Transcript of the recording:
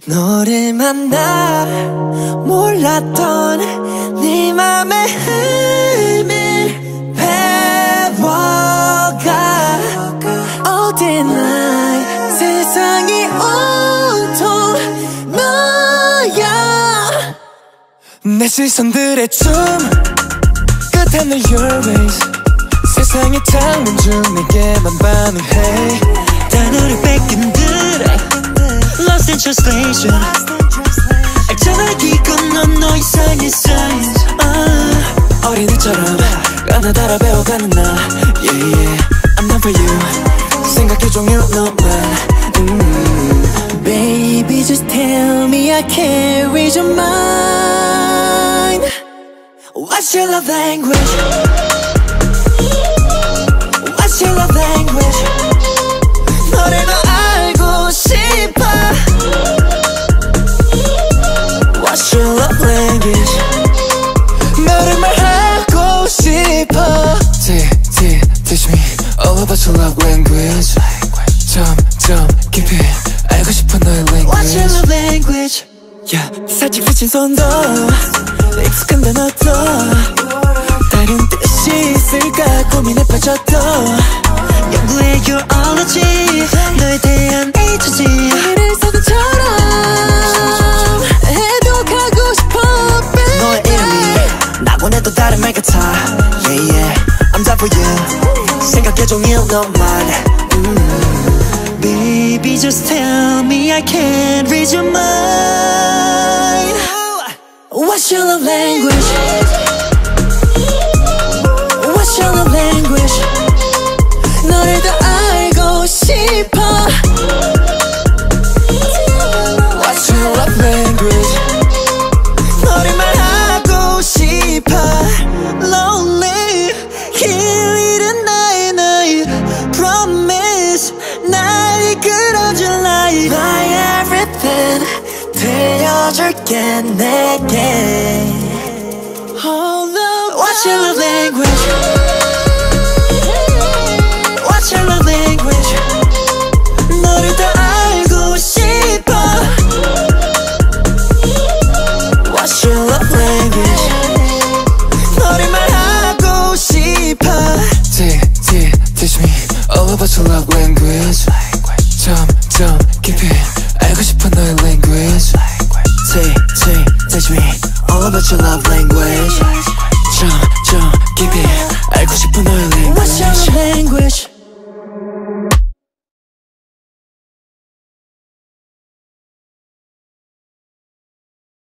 너를 만나 몰랐던 네 맘의 힘을 배워가 어디나 세상이 온통 너야. 내 시선들의 춤 끝에는 your ways. 세상의 창문 중 내게만 반응해. 단어를 뺏긴 듯 Lost in translation. 알잖아 이건 넌 너 이상의 science. 어린애처럼 가나다라 배워가는 나 Yeah yeah I'm down for you. 생각해 종일 너만 Baby just tell me I can't read your mind. What's your love language? What's your love language? 너를 더 알고 싶어. What's your love language? 너를 말하고 싶어. Teach me all about your love language. 점점 깊이 알고 싶어 너의 language. What's your love language? Yeah, 살짝 비친 손도 익숙한 단어도 다른 뜻이 있을까 고민에 빠졌도 연구해 your ology. 너에 대한 H지 이를 사진처럼 해독하고 싶어 baby. 너의 이름이 나곤 해도 다른 말 같아 Yeah yeah I'm down for you. 생각해 종일 너만 Baby just tell me I can't read your mind. What's your love language? What's your love language? 너를 더 알고 싶어. What's your love language? 너를 말하고 싶어. Lonely 길 잃은 나의 Promise 날 이끌어줄 light. My everything 들려줄게 내게. What's your love language? What's your love language? 너를 더 알고 싶어. What's your love language? 너를 말하고 싶어. Teach me all about your love language. 점점 깊이 알고 싶어 너의 language. Teach me all about your love language.